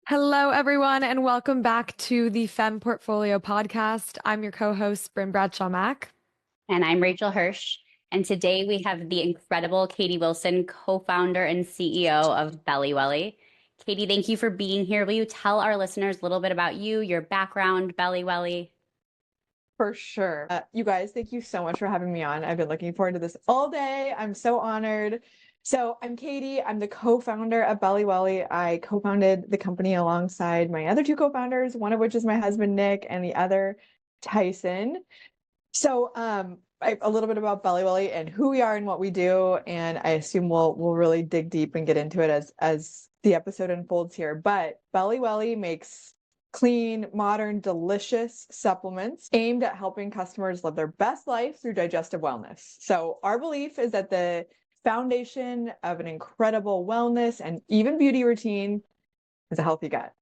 Hello, everyone, and welcome back to the Femme Portfolio podcast. I'm your co-host, Bryn Bradshaw Mack. And I'm Rachel Hirsch. And today we have the incredible Katie Wilson, co-founder and CEO of BelliWelli. Katie, thank you for being here. Will you tell our listeners a little bit about you, your background, BelliWelli? For sure. You guys, thank you so much for having me on. I've been looking forward to this all day. I'm so honored. So I'm Katie. I'm the co-founder of BelliWelli. I co-founded the company alongside my other two co-founders, one of which is my husband, Nick, and the other, Tyson. So a little bit about BelliWelli and who we are and what we do, and I assume we'll really dig deep and get into it as the episode unfolds here. But BelliWelli makes clean, modern, delicious supplements aimed at helping customers live their best life through digestive wellness. So our belief is that the foundation of an incredible wellness and even beauty routine is a healthy gut.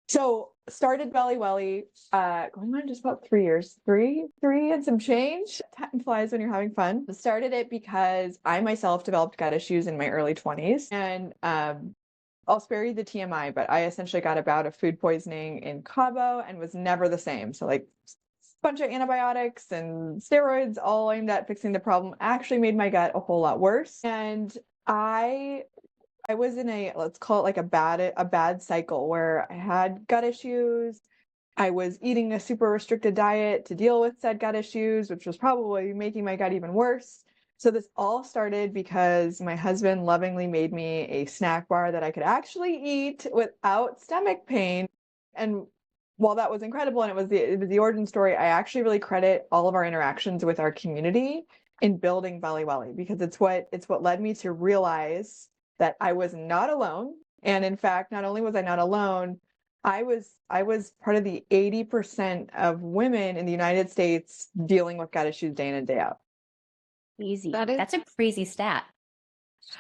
So started BelliWelli going on just about 3 years, three and some change. Time flies when you're having fun. Started it because I myself developed gut issues in my early 20s, and I'll spare you the TMI, but I essentially got a bout of food poisoning in Cabo and was never the same. So like a bunch of antibiotics and steroids all aimed at fixing the problem actually made my gut a whole lot worse. And I was in a, let's call it like a bad cycle where I had gut issues. I was eating a super restricted diet to deal with said gut issues, which was probably making my gut even worse. So this all started because my husband lovingly made me a snack bar that I could actually eat without stomach pain. And while that was incredible and it was the origin story, I actually really credit all of our interactions with our community in building BelliWelli, because it's what led me to realize that I was not alone. And in fact, not only was I not alone, I was part of the 80% of women in the United States dealing with gut issues day in and day out. Easy. That's a crazy stat.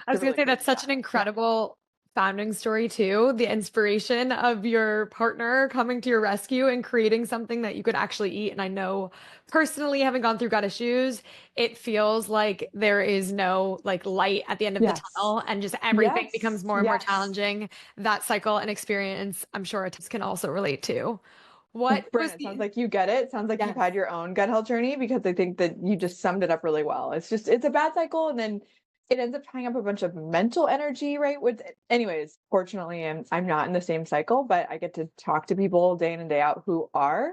I was going to say that's such an incredible founding story too. The inspiration of your partner coming to your rescue and creating something that you could actually eat. And I know personally, having gone through gut issues, it feels like there is no like light at the end of the tunnel, and just everything becomes more and more challenging. That cycle and experience, I'm sure it can also relate to. Brent, it sounds like you get it. Sounds like you've had your own gut health journey, because I think that you just summed it up really well. It's a bad cycle, and then it ends up tying up a bunch of mental energy, right? Anyways, fortunately, I'm not in the same cycle, but I get to talk to people day in and day out who are,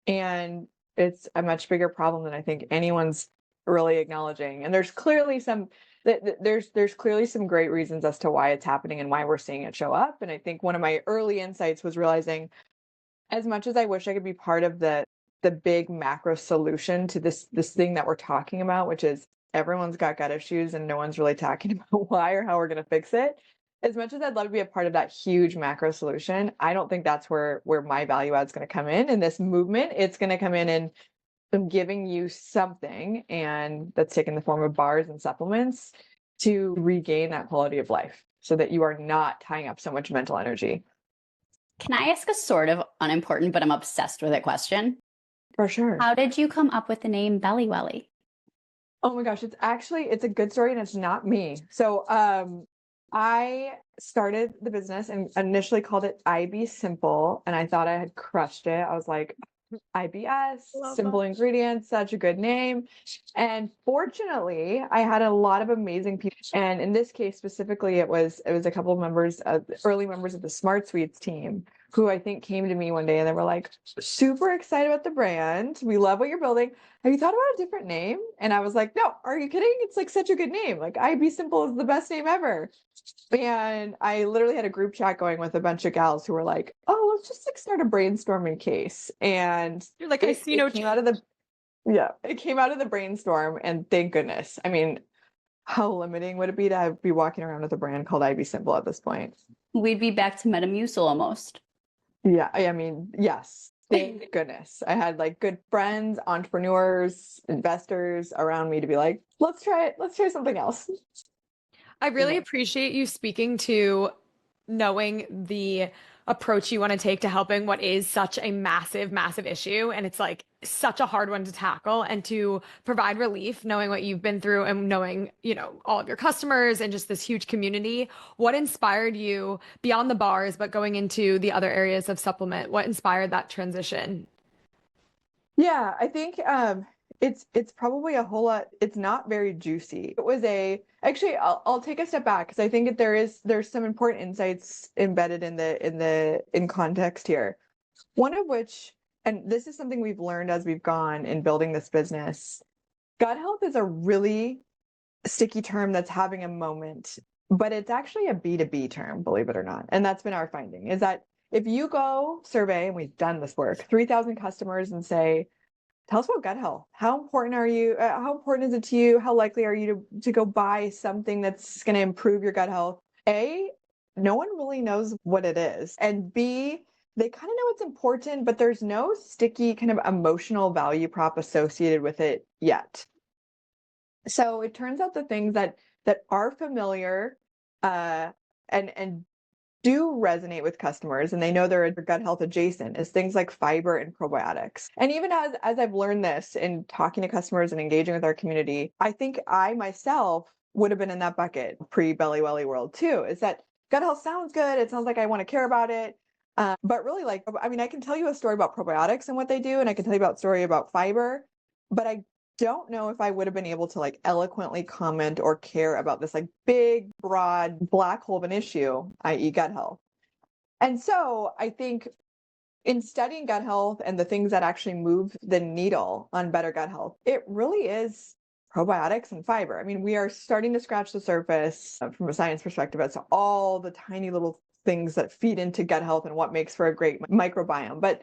and it's a much bigger problem than I think anyone's really acknowledging. And there's clearly some great reasons as to why it's happening and why we're seeing it show up. And I think one of my early insights was realizing, as much as I wish I could be part of the big macro solution to this thing that we're talking about, which is everyone's got gut issues and no one's really talking about why or how we're going to fix it. As much as I'd love to be a part of that huge macro solution, I don't think that's where my value add is going to come in this movement. It's going to come in and giving you something, and that's taken the form of bars and supplements, to regain that quality of life so that you are not tying up so much mental energy. Can I ask a sort of unimportant, but I'm obsessed with it question? For sure. How did you come up with the name BelliWelli? Oh my gosh, it's a good story, and it's not me. So I started the business and initially called it IB Simple, and I thought I had crushed it. I was like, IBS, simple ingredients, such a good name. And fortunately, I had a lot of amazing people. And in this case specifically, it was a couple of early members of the Smart Sweets team, who I think came to me one day and they were like, super excited about the brand. We love what you're building. Have you thought about a different name? And I was like, no, are you kidding? It's like such a good name. Like IB Simple is the best name ever. And I literally had a group chat going with a bunch of gals who were like, oh, let's just like start a brainstorming case. And you're like, I see no change. It came out of the brainstorm, and thank goodness. I mean, how limiting would it be to be walking around with a brand called IB Simple at this point? We'd be back to Metamucil almost. Yeah, I mean, yes. Thank goodness. I had like good friends, entrepreneurs, investors around me to be like, let's try it. Let's try something else. I really appreciate you speaking to knowing the approach you want to take to helping what is such a massive, massive issue. And it's like such a hard one to tackle and to provide relief, knowing what you've been through and knowing, you know, all of your customers and just this huge community. What inspired you beyond the bars, but going into the other areas of supplement? What inspired that transition? Yeah, I think it's probably a whole lot. It's not very juicy. It was a actually I'll take a step back because I think there's some important insights embedded in context here. One of which, and this is something we've learned as we've gone in building this business, gut health is a really sticky term that's having a moment, but it's actually a B2B term, believe it or not. And that's been our finding, is that if you go survey, and we've done this work, 3,000 customers and say, tell us about gut health. How important are you? How important is it to you? How likely are you to go buy something that's going to improve your gut health? A, no one really knows what it is. And B, they kind of know it's important, but there's no sticky kind of emotional value prop associated with it yet. So it turns out the things that are familiar and do resonate with customers, and they know they're gut health adjacent, is things like fiber and probiotics. And even as I've learned this in talking to customers and engaging with our community, I think I myself would have been in that bucket pre-BelliWelli world too, is that gut health sounds good. It sounds like I want to care about it. But really, like, I mean, I can tell you a story about probiotics and what they do, and I can tell you about a story about fiber, but I don't know if I would have been able to like eloquently comment or care about this like big, broad black hole of an issue, i.e. gut health. And so I think in studying gut health and the things that actually move the needle on better gut health, it really is probiotics and fiber. I mean, we are starting to scratch the surface from a science perspective as to all the tiny little things that feed into gut health and what makes for a great microbiome. But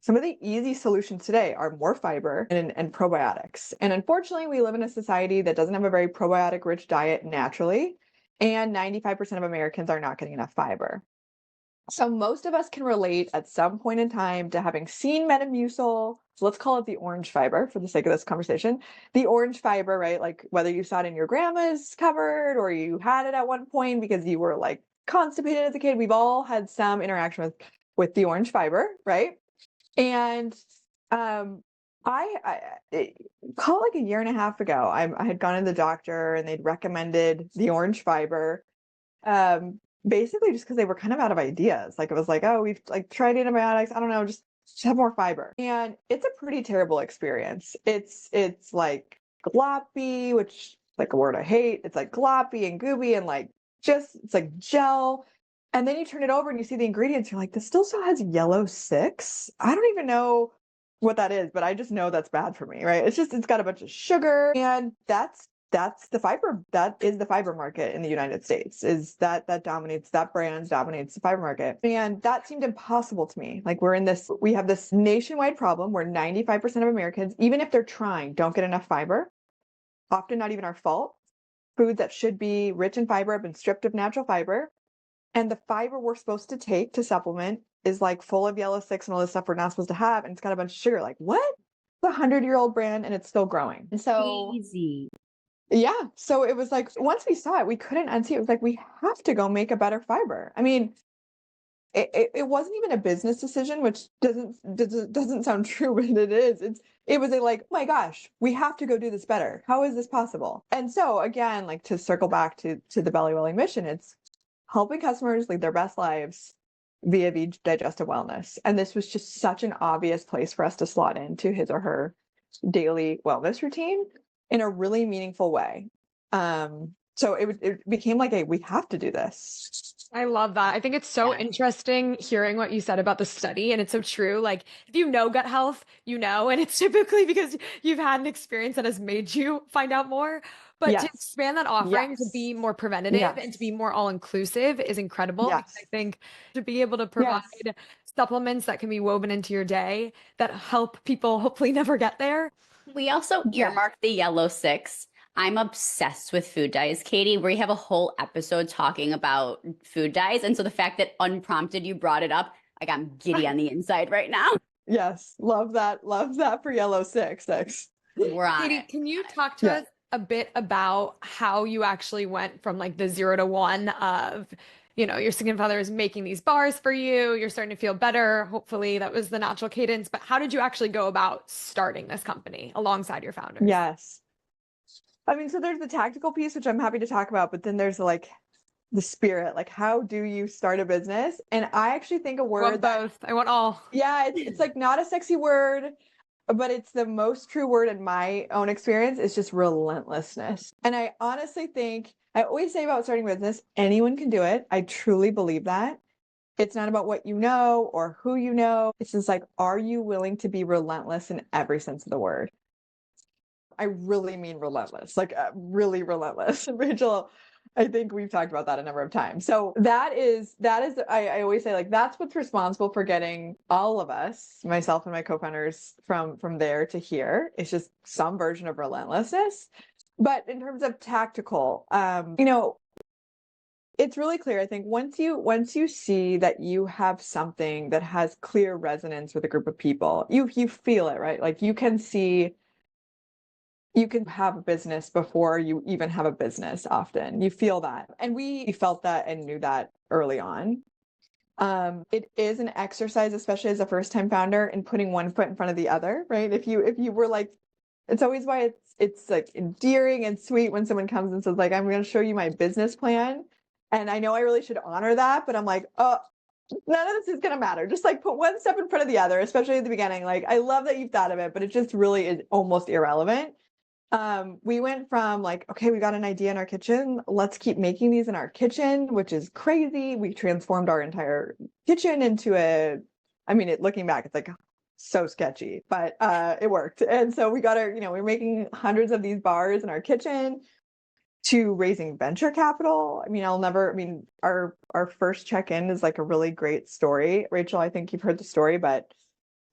some of the easy solutions today are more fiber and probiotics. And unfortunately, we live in a society that doesn't have a very probiotic rich diet naturally, and 95% of Americans are not getting enough fiber. So most of us can relate at some point in time to having seen Metamucil. So let's call it the orange fiber for the sake of this conversation. The orange fiber, right? Like whether you saw it in your grandma's cupboard or you had it at one point because you were like constipated as a kid. We've all had some interaction with the orange fiber, right? And I call it like a year and a half ago, I had gone to the doctor and they'd recommended the orange fiber, basically just because they were kind of out of ideas. Like it was like, oh, we've like tried antibiotics. I don't know, just have more fiber. And it's a pretty terrible experience. It's like gloppy, which is like a word I hate. It's like gloppy and gooby and like it's like gel. And then you turn it over and you see the ingredients. You're like, this still has yellow 6. I don't even know what that is, but I just know that's bad for me, right? It's got a bunch of sugar, and that's the fiber. That is the fiber market in the United States. Is that dominates, that brand dominates the fiber market. And that seemed impossible to me. Like we have this nationwide problem where 95% of Americans, even if they're trying, don't get enough fiber. Often not even our fault. Foods that should be rich in fiber have been stripped of natural fiber. And the fiber we're supposed to take to supplement is like full of yellow 6 and all this stuff we're not supposed to have. And it's got a bunch of sugar. Like, what? It's a 100-year-old brand and it's still growing. And so, Easy. yeah. So it was like, once we saw it, we couldn't unsee it. It was like, we have to go make a better fiber. I mean, it wasn't even a business decision, which doesn't sound true, but it is. It was like, oh my gosh, we have to go do this better. How is this possible? And so again, like to circle back to the BelliWelli mission, it's helping customers lead their best lives via digestive wellness. And this was just such an obvious place for us to slot into his or her daily wellness routine in a really meaningful way. So it became like we have to do this. I love that. I think it's so interesting hearing what you said about the study. And it's so true. Like, if you know gut health, you know, and it's typically because you've had an experience that has made you find out more. But to expand that offering to be more preventative and to be more all-inclusive is incredible. Because I think to be able to provide supplements that can be woven into your day that help people hopefully never get there. We also earmarked the yellow 6. I'm obsessed with food dyes, Katie. We have a whole episode talking about food dyes. And so the fact that unprompted you brought it up, like I'm giddy on the inside right now. Yes. Love that. Love that for yellow 6. We're on Katie, it. can you talk to us a bit about how you actually went from like the 0 to 1 of, your significant other is making these bars for you, you're starting to feel better. Hopefully that was the natural cadence. But how did you actually go about starting this company alongside your founders? Yes. I mean, so there's the tactical piece, which I'm happy to talk about, but then there's like the spirit, like how do you start a business? And I actually think a I word want both. I want all. Yeah, it's like not a sexy word, but it's the most true word in my own experience. It's just relentlessness. And I honestly think, I always say about starting a business, anyone can do it. I truly believe that. It's not about what you know or who you know. It's just like, are you willing to be relentless in every sense of the word? I really mean relentless, like really relentless. Rachel, I think we've talked about that a number of times. So that is, I always say like, that's what's responsible for getting all of us, myself and my co-founders from there to here. It's just some version of relentlessness. But in terms of tactical, it's really clear. I think once you see that you have something that has clear resonance with a group of people, you feel it, right? Like you can see, you can have a business before you even have a business often. You feel that. And we felt that and knew that early on. It is an exercise, especially as a first-time founder, in putting one foot in front of the other, right? If you were like, it's always why it's like endearing and sweet when someone comes and says like, I'm going to show you my business plan. And I know I really should honor that, but I'm like, oh, none of this is going to matter. Just like put one step in front of the other, especially at the beginning. Like, I love that you've thought of it, but it just really is almost irrelevant. We went from like, okay, we got an idea in our kitchen. Let's keep making these in our kitchen, which is crazy. We transformed our entire kitchen into looking back, it's like so sketchy, but it worked. And so we got we're making hundreds of these bars in our kitchen, to raising venture capital. Our first check-in is like a really great story. Rachel, I think you've heard the story, but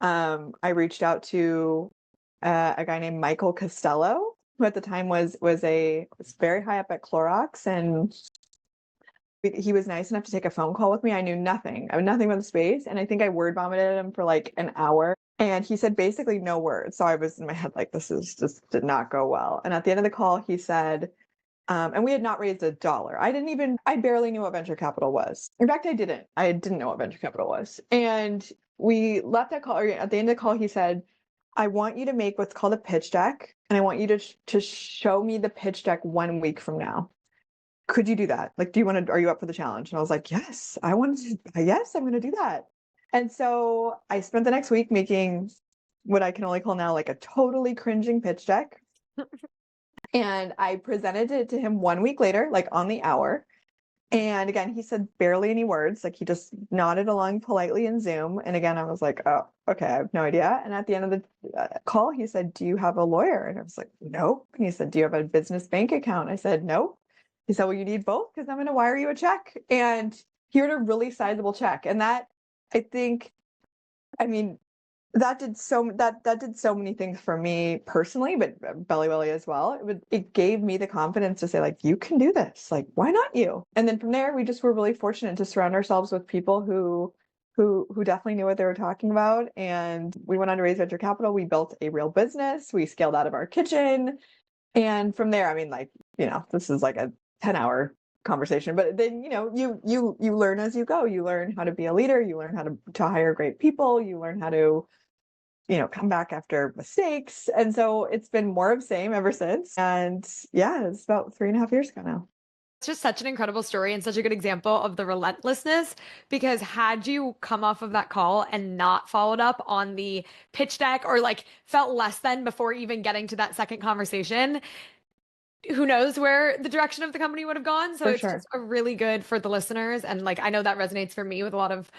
I reached out to a guy named Michael Costello, who at the time was very high up at Clorox, and he was nice enough to take a phone call with me. I knew nothing about the space, and I think I word vomited him for like an hour, and he said basically no words. So I was in my head like, this is just did not go well. And at the end of the call, he said, and we had not raised $1. I barely knew what venture capital was. In fact, I didn't know what venture capital was. And we left that call, or at the end of the call, he said, I want you to make what's called a pitch deck, and I want you to show me the pitch deck 1 week from now. Could you do that? Like, are you up for the challenge? And I was like, yes, I'm going to do that. And so I spent the next week making what I can only call now like a totally cringing pitch deck. And I presented it to him 1 week later, like on the hour. And again, he said barely any words, like he just nodded along politely in Zoom. And again, I was like, oh, okay, I have no idea. And at the end of the call, he said, do you have a lawyer? And I was like, nope. And he said, do you have a business bank account? I said, nope. He said, well, you need both because I'm going to wire you a check. And he wrote a really sizable check. And that, I think, that did so many things for me personally, but BelliWelli as well. It gave me the confidence to say like, you can do this. Like, why not you? And then from there, we just were really fortunate to surround ourselves with people who definitely knew what they were talking about. And we went on to raise venture capital. We built a real business. We scaled out of our kitchen. And from there, this is like a 10-hour conversation, but then, you learn as you go. You learn how to be a leader. You learn how to hire great people. You learn how to come back after mistakes. And so it's been more of the same ever since. And yeah, it's about 3.5 years ago now. It's just such an incredible story and such a good example of the relentlessness, because had you come off of that call and not followed up on the pitch deck, or like felt less than before even getting to that second conversation, who knows where the direction of the company would have gone. So it's just a really good for the listeners. And like, I know that resonates for me with a lot of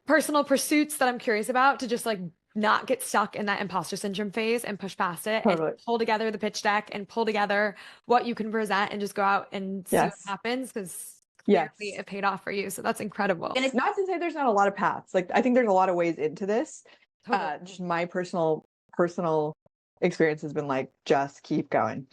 personal pursuits that I'm curious about, to just like not get stuck in that imposter syndrome phase and push past it and pull together the pitch deck and pull together what you can present and just go out and see what happens, because clearly it paid off for you. So that's incredible. And it's not to say there's not a lot of paths. Like, I think there's a lot of ways into this. Just my personal experience has been like, just keep going.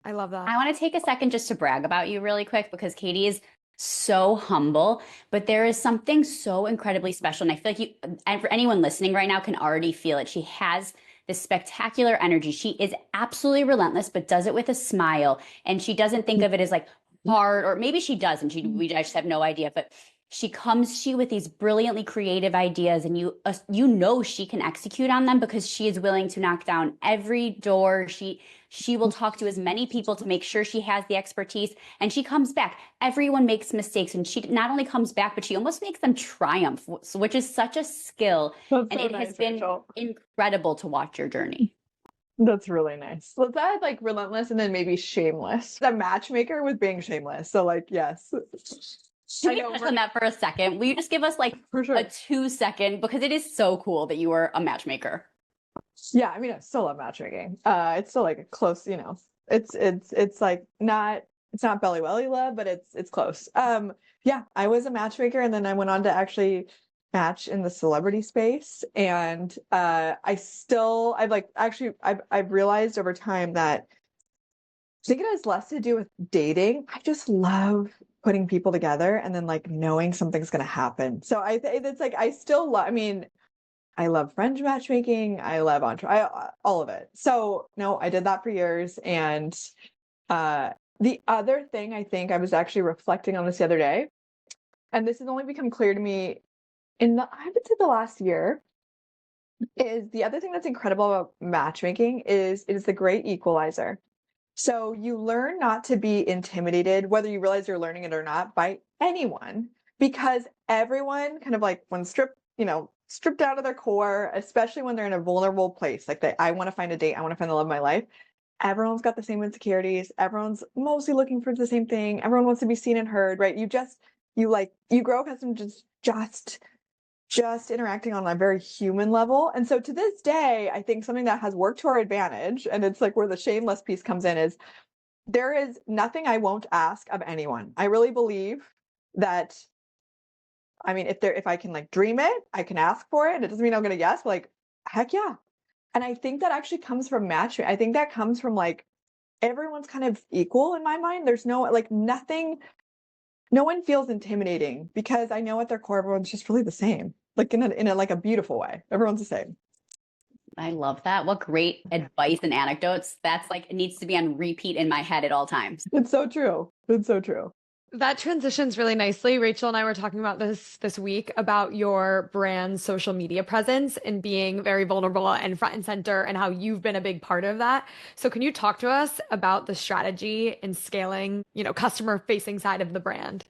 I love that. I want to take a second just to brag about you really quick, because Katie is so humble, but there is something so incredibly special. And I feel like you, and for anyone listening right now, can already feel it. She has this spectacular energy. She is absolutely relentless, but does it with a smile. And she doesn't think of it as like, heart, or maybe she does, and I just have no idea, but she comes to you with these brilliantly creative ideas, and you know she can execute on them because she is willing to knock down every door. She will talk to as many people to make sure she has the expertise, and she comes back. Everyone makes mistakes, and she not only comes back, but she almost makes them triumph, which is such a skill. That's And so it has nice, been Rachel. incredible to watch your journey. That's really nice. Let's add like relentless and then maybe shameless. The matchmaker with being shameless. So like, yes. Can we touch on that for a second? Will you just give us like For sure. a 2-second, because it is so cool that you are a matchmaker. Yeah, I mean, I still love matchmaking. It's still like a close, you know, it's like not, it's not BelliWelli love, but it's close. Yeah, I was a matchmaker, and then I went on to actually match in the celebrity space. And I've realized over time that I think it has less to do with dating. I just love putting people together and then like knowing something's going to happen. So it's like I still love, I mean, I love French matchmaking. I love all of it. So no, I did that for years. And the other thing, I think I was actually reflecting on this the other day, and this has only become clear to me I would say the last year, is the other thing that's incredible about matchmaking is it is the great equalizer. So you learn not to be intimidated, whether you realize you're learning it or not, by anyone, because everyone kind of like when stripped down to their core, especially when they're in a vulnerable place, like I want to find a date, I want to find the love of my life. Everyone's got the same insecurities. Everyone's mostly looking for the same thing. Everyone wants to be seen and heard, right? You grow accustomed to just interacting on a very human level. And so to this day, I think something that has worked to our advantage, and it's like where the shameless piece comes in, is there is nothing I won't ask of anyone. I really believe that, I mean, if I can like dream it, I can ask for it. It doesn't mean I'm going to guess, but like, heck yeah. And I think that actually comes from matching. I think that comes from like, everyone's kind of equal in my mind. There's no one feels intimidating because I know at their core, everyone's just really the same, like in a like a beautiful way. Everyone's the same. I love that. What great advice and anecdotes. That's like, it needs to be on repeat in my head at all times. It's so true. It's so true. That transitions really nicely. Rachel and I were talking about this week about your brand's social media presence and being very vulnerable and front and center, and how you've been a big part of that. So can you talk to us about the strategy in scaling, customer facing side of the brand?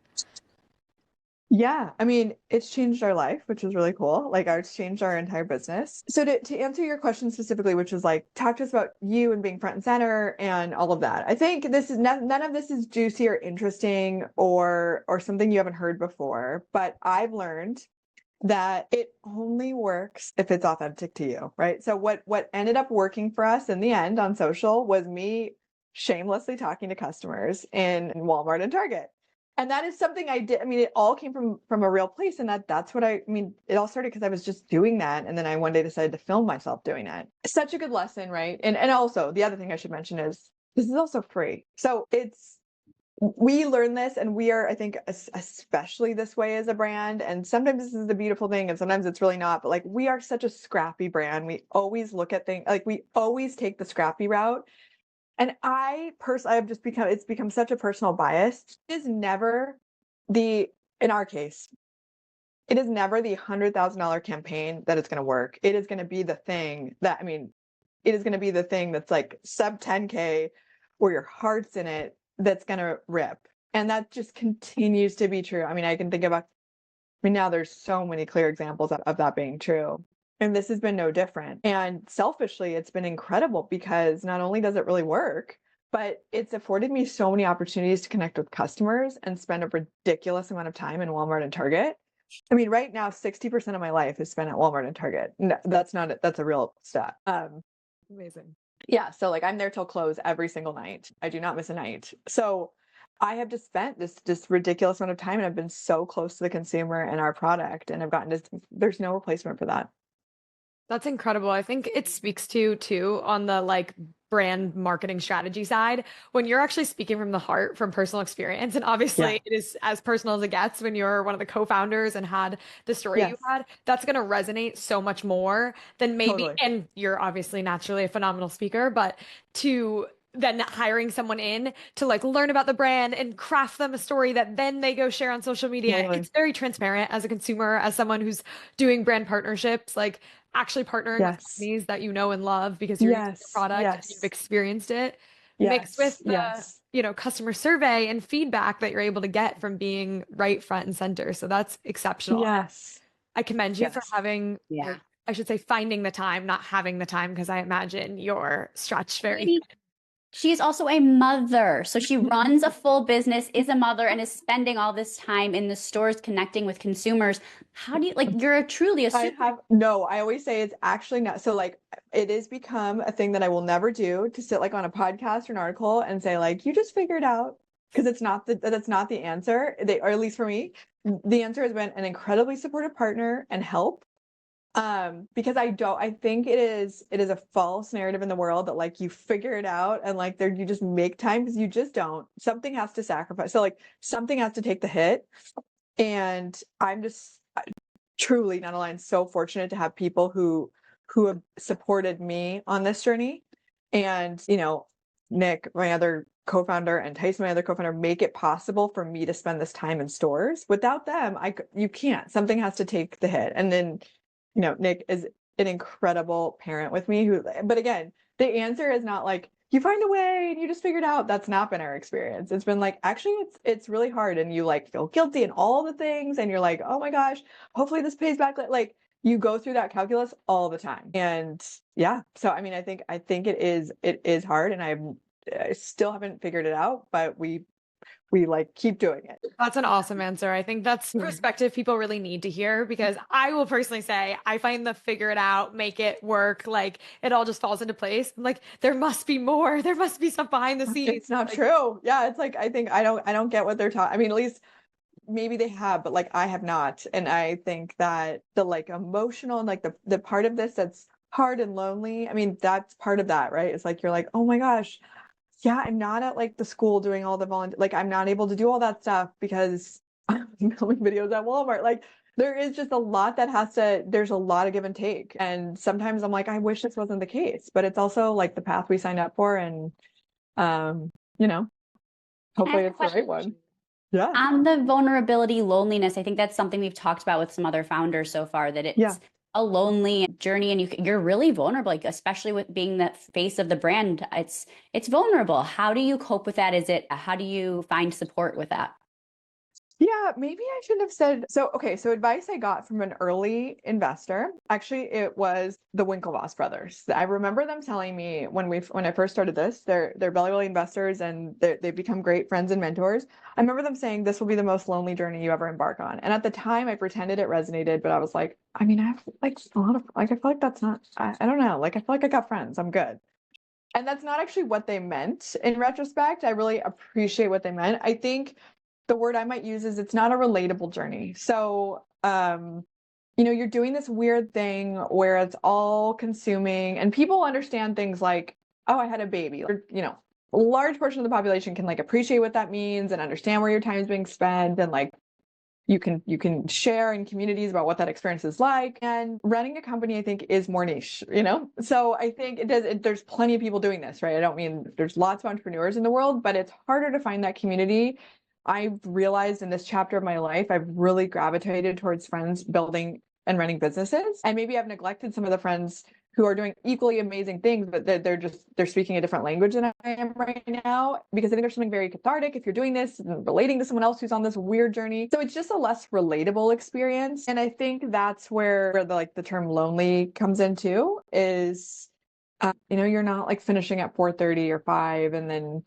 Yeah, I mean, it's changed our life, which is really cool. Like, it's changed our entire business. So to answer your question specifically, which is like, talk to us about you and being front and center and all of that. I think this is none of this is juicy or interesting or something you haven't heard before, but I've learned that it only works if it's authentic to you, right? So what ended up working for us in the end on social was me shamelessly talking to customers in Walmart and Target. And that is something I did. I mean, it all came from a real place. And that's what I mean, it all started because I was just doing that. And then I one day decided to film myself doing that. Such a good lesson, right? And also the other thing I should mention is this is also free. So we learn this, and we are, I think, especially this way as a brand. And sometimes this is the beautiful thing, and sometimes it's really not. But like, we are such a scrappy brand. We always look at things like we always take the scrappy route. And it's become such a personal bias. It is never in our case, it is never the $100,000 campaign that it's going to work. It is going to be the thing it is going to be the thing that's like sub 10K, where your heart's in it, that's going to rip. And that just continues to be true. I mean, now there's so many clear examples of that being true. And this has been no different. And selfishly, it's been incredible because not only does it really work, but it's afforded me so many opportunities to connect with customers and spend a ridiculous amount of time in Walmart and Target. I mean, right now, 60% of my life is spent at Walmart and Target. No, that's a real stat. Amazing. Yeah. So like, I'm there till close every single night. I do not miss a night. So I have just spent this ridiculous amount of time, and I've been so close to the consumer and our product, and there's no replacement for that. That's incredible. I think it speaks to too on the like brand marketing strategy side, when you're actually speaking from the heart, from personal experience. And obviously it is as personal as it gets when you're one of the co-founders and had the story you had. That's going to resonate so much more than maybe, and you're obviously naturally a phenomenal speaker, but to then hiring someone in to like learn about the brand and craft them a story that then they go share on social media. Totally. It's very transparent as a consumer, as someone who's doing brand partnerships, like actually partnering with Yes. companies that you know and love because you're using the Yes. product and you've Yes. experienced it, mixed with Yes. the, Yes. you know, customer survey and feedback that you're able to get from being right front and center. So that's exceptional. Yes. I commend you for Yes. having, Yeah. or I should say, finding the time, not having the time, because I imagine you're stretched very Katie, she is also a mother. So she runs a full business, is a mother, and is spending all this time in the stores connecting with consumers. How do you, like, you're truly a super. I always say it's actually not. So like it has become a thing that I will never do, to sit like on a podcast or an article and say like, you just figure it out. Because that's not the answer. Or at least for me, the answer has been an incredibly supportive partner and help. Because I think it is a false narrative in the world that like you figure it out and like you just make time, because you just don't. Something has to sacrifice. So like something has to take the hit. And I'm just truly, not aligned, so fortunate to have people who have supported me on this journey. And, you know, Nick, my other co-founder, and Tyson, my other co-founder, make it possible for me to spend this time in stores. Without them, you can't. Something has to take the hit. And then, you know, Nick is an incredible parent with me but again, the answer is not like you find a way and you just figure it out. That's not been our experience. It's been like, actually, it's really hard, and you like feel guilty and all the things, and you're like, oh my gosh, hopefully this pays back. Like you go through that calculus all the time. And yeah, so I mean, I think it is hard, and I still haven't figured it out, but we like keep doing it. That's an awesome answer. I think that's perspective people really need to hear, because I will personally say I find the figure it out, make it work, like it all just falls into place. I'm like, there must be more. There must be stuff behind the scenes. It's not like, true. Yeah, it's like I think I don't get what they're talking. I mean, at least maybe they have, but like I have not. And I think that the like emotional and like the part of this that's hard and lonely, I mean, that's part of that, right? It's like you're like, oh my gosh, yeah, I'm not at like the school doing all the volunteer, like I'm not able to do all that stuff because I'm filming videos at Walmart. Like there is just a lot there's a lot of give and take. And sometimes I'm like, I wish this wasn't the case, but it's also like the path we signed up for. And you know, hopefully it's the right one. Yeah. On the vulnerability, loneliness, I think that's something we've talked about with some other founders so far, that it's a lonely journey, and you're really vulnerable, like especially with being the face of the brand. It's vulnerable. How do you cope with that? How do you find support with that? Yeah, maybe I should have said so. Okay, so advice I got from an early investor. Actually, it was the Winklevoss brothers. I remember them telling me when I first started this, they're BelliWelli investors, and they've become great friends and mentors. I remember them saying this will be the most lonely journey you ever embark on. And at the time, I pretended it resonated, but I was like, I mean, I have like a lot of like I feel like that's not. I don't know. Like I feel like I got friends. I'm good. And that's not actually what they meant in retrospect. I really appreciate what they meant. I think the word I might use is it's not a relatable journey. So, you know, you're doing this weird thing where it's all consuming, and people understand things like, oh, I had a baby. Or, you know, a large portion of the population can like appreciate what that means and understand where your time is being spent, and like you can share in communities about what that experience is like. And running a company, I think, is more niche, you know? So I think there's plenty of people doing this, right? I don't mean there's lots of entrepreneurs in the world, but it's harder to find that community. I've realized in this chapter of my life, I've really gravitated towards friends building and running businesses. And maybe I've neglected some of the friends who are doing equally amazing things, but they're speaking a different language than I am right now, because I think there's something very cathartic if you're doing this and relating to someone else who's on this weird journey. So it's just a less relatable experience. And I think that's where the term lonely comes into is, you know, you're not like finishing at 4:30 or 5 and then,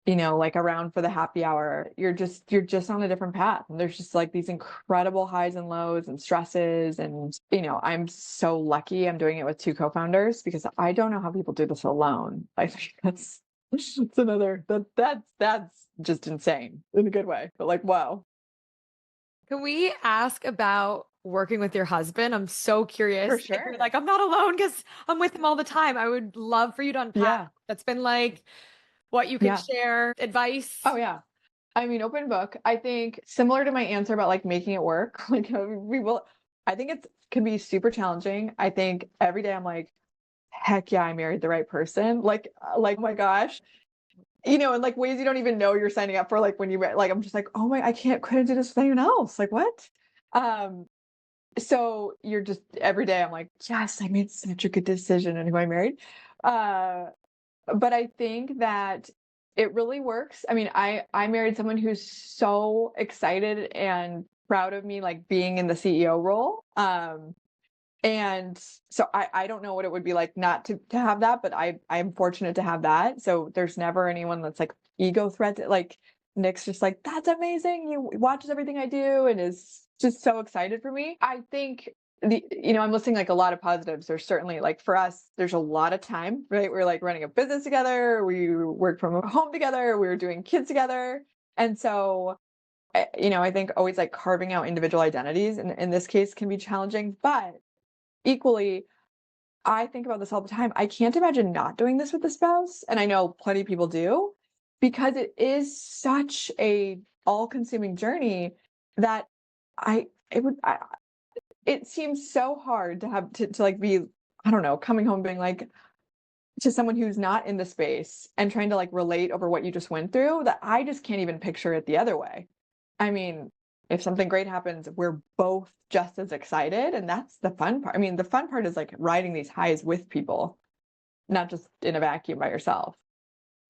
you know, like around for the happy hour. You're just on a different path. And there's just like these incredible highs and lows and stresses. And, you know, I'm so lucky I'm doing it with two co-founders, because I don't know how people do this alone. I think that's just insane in a good way, but like, wow. Can we ask about working with your husband? I'm so curious. For sure. You're like, I'm not alone because I'm with him all the time. I would love for you to unpack. That's been like what you can share, advice. Oh yeah. I mean, open book. I think similar to my answer about like making it work, like I think it can be super challenging. I think every day I'm like, heck yeah, I married the right person. Like, oh my gosh. you know, in like ways you don't even know you're signing up for. Like when you like, I'm just like, oh my, I couldn't do this with anyone else. Like what? So you're just every day I'm like, yes, I made such a good decision and who I married. But I think that it really works. I mean, I married someone who's so excited and proud of me, like being in the CEO role. And so I don't know what it would be like not to have that, but I'm fortunate to have that. So there's never anyone that's like ego threat. Like Nick's just like, that's amazing. He watches everything I do and is just so excited for me. I think I'm listing like a lot of positives. There's certainly like for us, there's a lot of time, right? We're like running a business together. We work from home together. We were doing kids together. And so, I think always like carving out individual identities in this case can be challenging, but equally, I think about this all the time. I can't imagine not doing this with a spouse, and I know plenty of people do, because it is such a all-consuming journey that it seems so hard to have to like be, I don't know, coming home being like to someone who's not in the space and trying to like relate over what you just went through, that I just can't even picture it the other way. I mean, if something great happens, we're both just as excited. And that's the fun part. I mean, the fun part is like riding these highs with people, not just in a vacuum by yourself.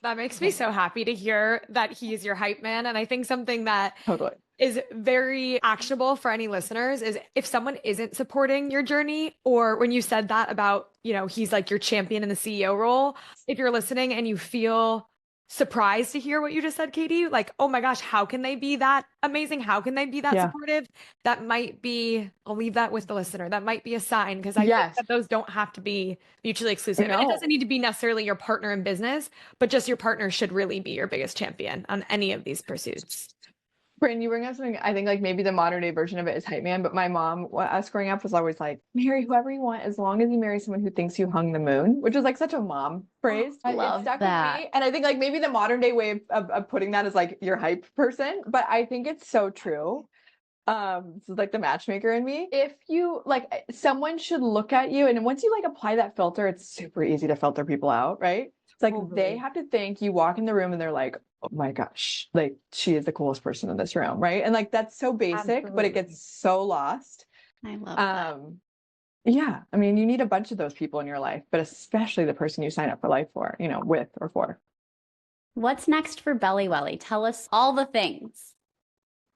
That makes me so happy to hear that he's your hype man. And I think something that Totally is very actionable for any listeners is if someone isn't supporting your journey, or when you said that about, he's like your champion in the CEO role, if you're listening and you feel surprised to hear what you just said, Katie, like, oh my gosh, how can they be that amazing? How can they be that supportive? That might be, I'll leave that with the listener. That might be a sign, because I think that those don't have to be mutually exclusive. And it doesn't need to be necessarily your partner in business, but just your partner should really be your biggest champion on any of these pursuits. Brandon, you bring up something, I think like maybe the modern day version of it is hype man, but my mom, us growing up, was always like, marry whoever you want as long as you marry someone who thinks you hung the moon, which is like such a mom phrase. Love it stuck that. with me. And I think like maybe the modern day way of putting that is like your hype person, but I think it's so true. This is like the matchmaker in me. If you like, someone should look at you, and once you like apply that filter, it's super easy to filter people out, right? It's like they have to think, you walk in the room and they're like, oh my gosh, like she is the coolest person in this room, right? And like that's so basic, but it gets so lost. I love that. Yeah, I mean, you need a bunch of those people in your life, but especially the person you sign up for life for, with or for. What's next for BelliWelli? Tell us all the things.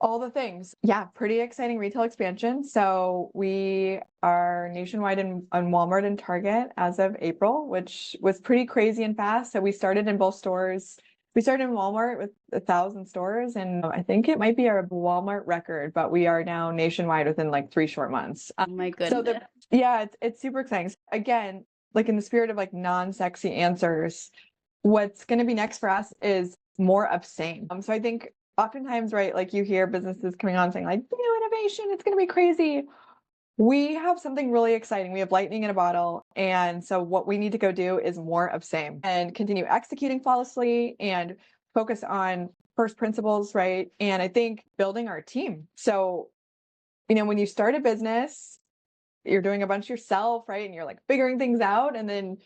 All the things. Yeah, pretty exciting retail expansion. So we are nationwide on Walmart and Target as of April, which was pretty crazy and fast. So we started in both stores. We started in Walmart with 1,000 stores, and I think it might be our Walmart record, but we are now nationwide within like 3 short months. Oh my goodness. So it's super exciting. Again, like in the spirit of like non-sexy answers, what's going to be next for us is more of same. So I think oftentimes, right, like you hear businesses coming on saying like, new innovation, it's going to be crazy. We have something really exciting. We have lightning in a bottle. And so what we need to go do is more of same and continue executing flawlessly and focus on first principles, right? And I think building our team. So, when you start a business, you're doing a bunch yourself, right? And you're like figuring things out. And then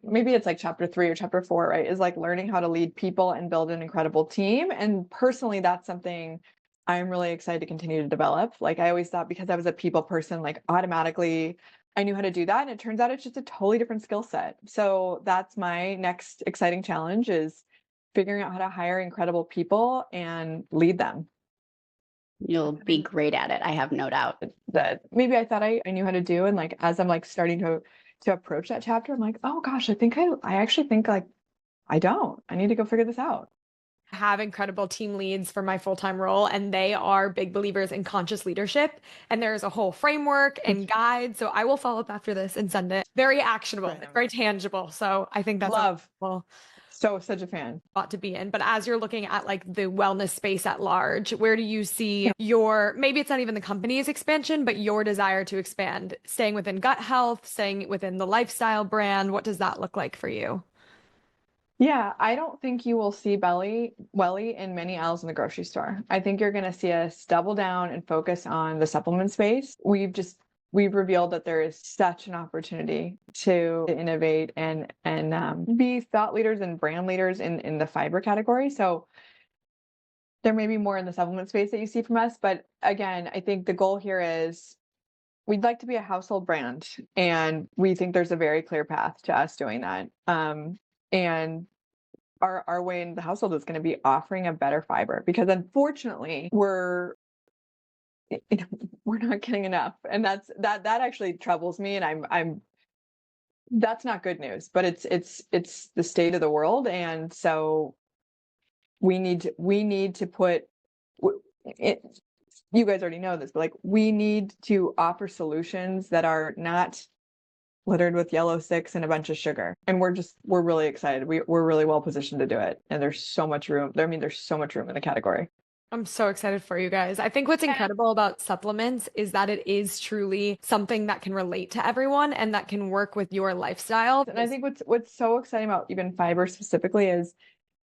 maybe it's like chapter 3 or chapter 4, right? Is like learning how to lead people and build an incredible team. And personally, that's something I'm really excited to continue to develop. Like I always thought, because I was a people person, like automatically I knew how to do that. And it turns out it's just a totally different skill set. So that's my next exciting challenge, is figuring out how to hire incredible people and lead them. You'll be great at it, I have no doubt. That maybe I thought I knew how to do. And like, as I'm like starting to approach that chapter, I'm like, oh gosh, I actually think like, I need to go figure this out. Have incredible team leads for my full-time role, and they are big believers in conscious leadership, and there's a whole framework and guide. So I will follow up after this and send it. Very actionable, very tangible. So I think that's love. So such a fan. Ought to be in. But as you're looking at like the wellness space at large, where do you see maybe it's not even the company's expansion, but your desire to expand, staying within gut health, staying within the lifestyle brand? What does that look like for you? Yeah, I don't think you will see BelliWelli in many aisles in the grocery store. I think you're going to see us double down and focus on the supplement space. We've just we've revealed that there is such an opportunity to innovate and be thought leaders and brand leaders in the fiber category. So there may be more in the supplement space that you see from us, but again, I think the goal here is we'd like to be a household brand, and we think there's a very clear path to us doing that. And our way in the household is going to be offering a better fiber, because unfortunately we're not getting enough, and that actually troubles me, and I'm that's not good news, but it's the state of the world, and so we need to put it. You guys already know this, but like we need to offer solutions that are not littered with yellow sticks and a bunch of sugar. And we're really excited. We're really well positioned to do it. And there's so much room. I mean, there's so much room in the category. I'm so excited for you guys. I think what's incredible about supplements is that it is truly something that can relate to everyone and that can work with your lifestyle. And I think what's so exciting about even fiber specifically is,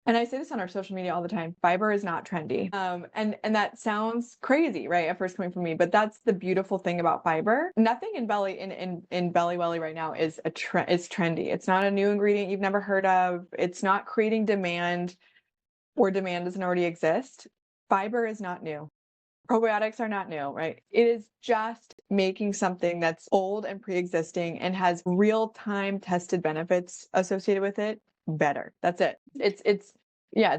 and I say this on our social media all the time, fiber is not trendy. And that sounds crazy, right? At first coming from me, but that's the beautiful thing about fiber. Nothing in BelliWelli right now is is trendy. It's not a new ingredient you've never heard of. It's not creating demand where demand doesn't already exist. Fiber is not new. Probiotics are not new, right? It is just making something that's old and pre-existing and has real-time tested benefits associated with it better. That's it. It's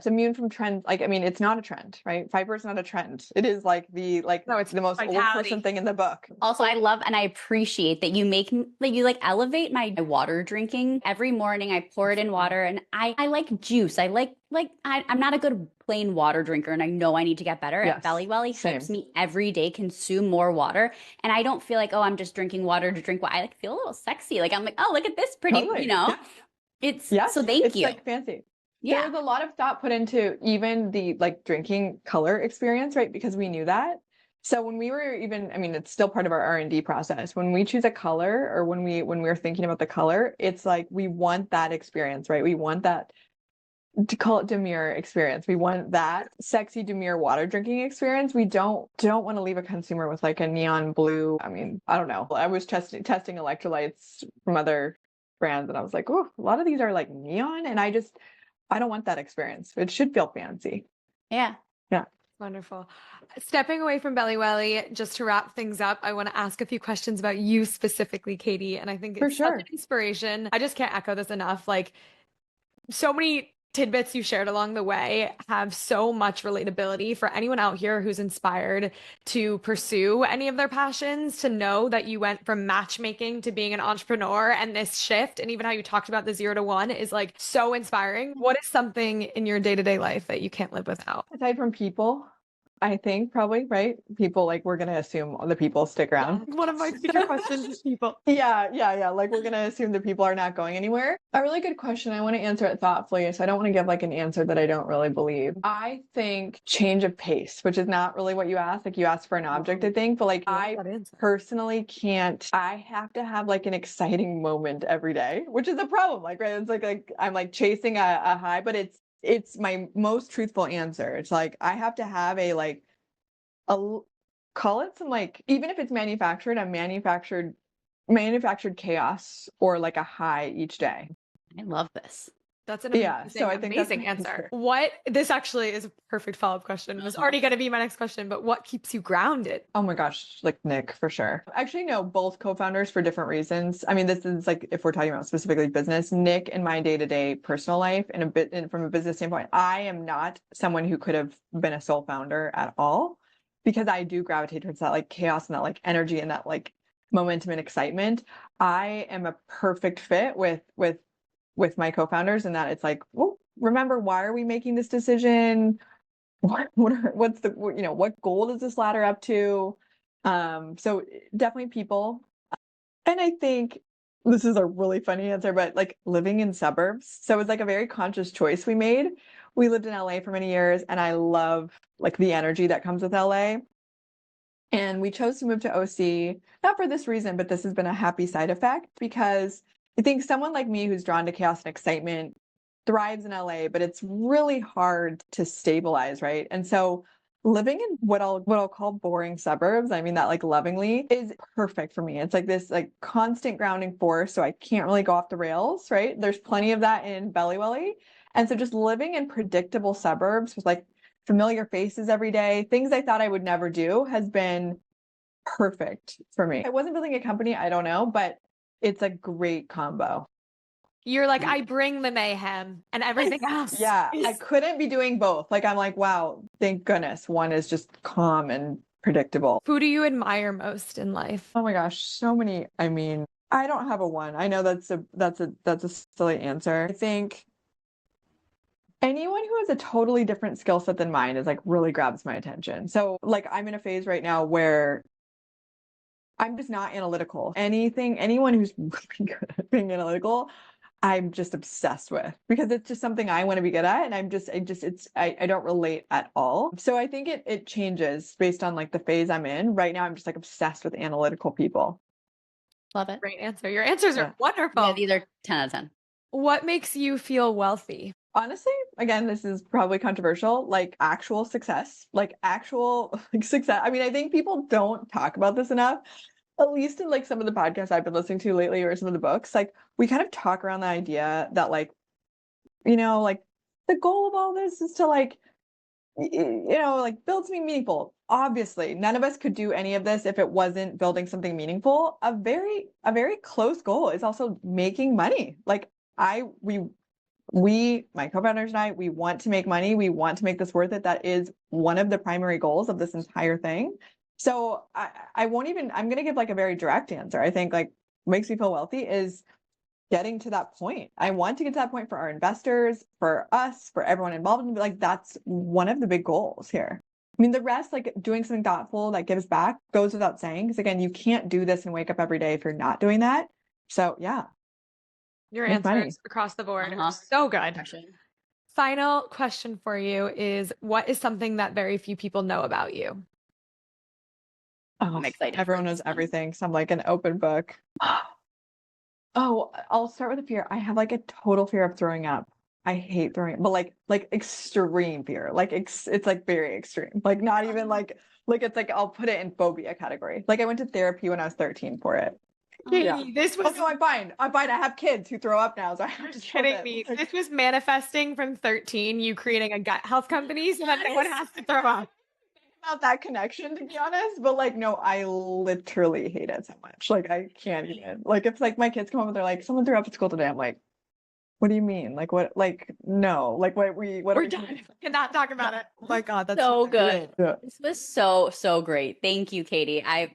immune from trends. Like, I mean, it's not a trend, right? Fiber is not a trend. It is like no, it's the most old person thing in the book. Also, I love and I appreciate that you elevate my water drinking. Every morning I pour it in water, and I like juice. I'm not a good plain water drinker, and I know I need to get better. Yes, At BelliWelli helps me every day consume more water, and I don't feel like, oh, I'm just drinking water to drink water. I feel a little sexy. Like I'm like, oh, look at this pretty, Totally. Yeah. So thank you. It's like fancy. Yeah. There was a lot of thought put into even the like drinking color experience, right? Because we knew that. So when we were it's still part of our R&D process. When we choose a color, or when we're thinking about the color, it's like we want that experience, right? We want that, to call it demure experience. We want that sexy demure water drinking experience. We don't want to leave a consumer with like a neon blue. I mean, I don't know. I was testing electrolytes from other brands, and I was like, oh, a lot of these are like neon, and I don't want that experience. It should feel fancy. Yeah. Wonderful. Stepping away from BelliWelli, just to wrap things up, I want to ask a few questions about you specifically, Katie. And I think it's such an inspiration. I just can't echo this enough. Like, so many tidbits you shared along the way have so much relatability for anyone out here who's inspired to pursue any of their passions, to know that you went from matchmaking to being an entrepreneur, and this shift, and even how you talked about the 0 to 1 is like so inspiring. What is something in your day-to-day life that you can't live without? Aside from people, I think probably, right? People, like, we're going to assume the people stick around. One of my future questions is people. Yeah. Like, we're going to assume the people are not going anywhere. A really good question. I want to answer it thoughtfully. So I don't want to give like an answer that I don't really believe. I think change of pace, which is not really what you asked. Like, you asked for an object, I think, but like I personally can't. I have to have like an exciting moment every day, which is a problem. Like, right? It's like I'm like chasing a high, but it's my most truthful answer. It's like I have to have call it some, like, even if it's manufactured, a manufactured chaos or like a high each day. I love this. That's an amazing answer. This actually is a perfect follow-up question. It was already going to be my next question, but what keeps you grounded? Oh my gosh, like Nick, for sure. Actually, no, both co-founders for different reasons. I mean, this is like, if we're talking about specifically business, Nick in my day-to-day personal life, and from a business standpoint, I am not someone who could have been a sole founder at all, because I do gravitate towards that like chaos and that like energy and that like momentum and excitement. I am a perfect fit with my co-founders, and that it's like, well, remember, why are we making this decision? What goal does this ladder up to? So definitely people. And I think this is a really funny answer, but like living in suburbs. So it's like a very conscious choice we made. We lived in LA for many years, and I love like the energy that comes with LA. And we chose to move to OC, not for this reason, but this has been a happy side effect, because I think someone like me who's drawn to chaos and excitement thrives in LA, but it's really hard to stabilize, right? And so living in what I'll call boring suburbs, I mean that like lovingly, is perfect for me. It's like this like constant grounding force, so I can't really go off the rails, right? There's plenty of that in BelliWelli. And so just living in predictable suburbs with like familiar faces every day, things I thought I would never do, has been perfect for me. I wasn't building a company, I don't know, but it's a great combo. You're like, I bring the mayhem and everything else. Yeah, I is- couldn't be doing both. Like, I'm like, wow, thank goodness one is just calm and predictable. Who do you admire most in life? Oh my gosh, so many. I mean, I don't have a one. I know that's a silly answer. I think anyone who has a totally different skill set than mine is like really grabs my attention. So like I'm in a phase right now where I'm just not analytical. Anyone who's really good at being analytical, I'm just obsessed with, because it's just something I want to be good at. And I don't relate at all. So I think it changes based on like the phase I'm in. Right now, I'm just like obsessed with analytical people. Love it. Great answer. Your answers Yeah. are wonderful. Yeah, these are 10 out of 10. What makes you feel wealthy? Honestly, again, this is probably controversial, like actual success, like actual like success. I mean, I think people don't talk about this enough, at least in like some of the podcasts I've been listening to lately or some of the books. Like we kind of talk around the idea that like, like the goal of all this is to like, like build something meaningful. Obviously, none of us could do any of this if it wasn't building something meaningful. A very close goal is also making money. Like my co-founders and I, we want to make money. We want to make this worth it. That is one of the primary goals of this entire thing. So I'm going to give like a very direct answer. I think like makes me feel wealthy is getting to that point. I want to get to that point for our investors, for us, for everyone involved. And like, that's one of the big goals here. I mean, the rest, like doing something thoughtful that gives back, goes without saying. Because again, you can't do this and wake up every day if you're not doing that. So yeah. Your Make money. answers across the board Uh-huh. are so good. Question. Final question for you is, what is something that very few people know about you? Oh, I'm excited for everyone knows this one. everything. So I'm like an open book. Oh, I'll start with a fear. I have like a total fear of throwing up. I hate throwing up, but like extreme fear. Like it's like very extreme. Like not even like it's like I'll put it in phobia category. Like I went to therapy when I was 13 for it. Yeah. Katie, this Oh was no, I'm fine. I'm fine. I have kids who throw up now, so I have you're to deal kidding with me. it. Like, This was manifesting from 13, you creating a gut health company so that no one has to throw up. not that connection to be honest, but like no, I literally hate it so much. Like I can't even. Like if like my kids come home and they're like, someone threw up at school today, I'm like, what do you mean? Like what? Like no. Like what are We're we done. doing? Cannot talk about it. Oh my God, that's So good. Yeah. This was so great. Thank you, Katie. I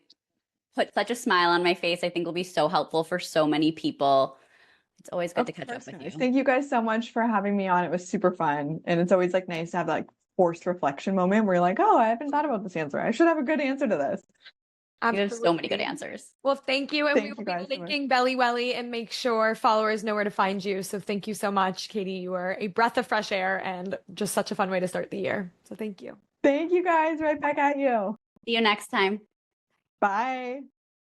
put such a smile on my face. I think will be so helpful for so many people. It's always good Of to catch up course, with guys. you. Thank you guys so much for having me on. It was super fun. And it's always like nice to have like forced reflection moment where you're like, oh, I haven't thought about this answer. I should have a good answer to this. You have so many good Absolutely. answers. Well, thank you. And Thank we you will guys be so much. linking BelliWelli and make sure followers know where to find you. So thank you so much, Katie. You are a breath of fresh air and just such a fun way to start the year. So thank you. Thank you guys. Right back at you. See you next time. Bye.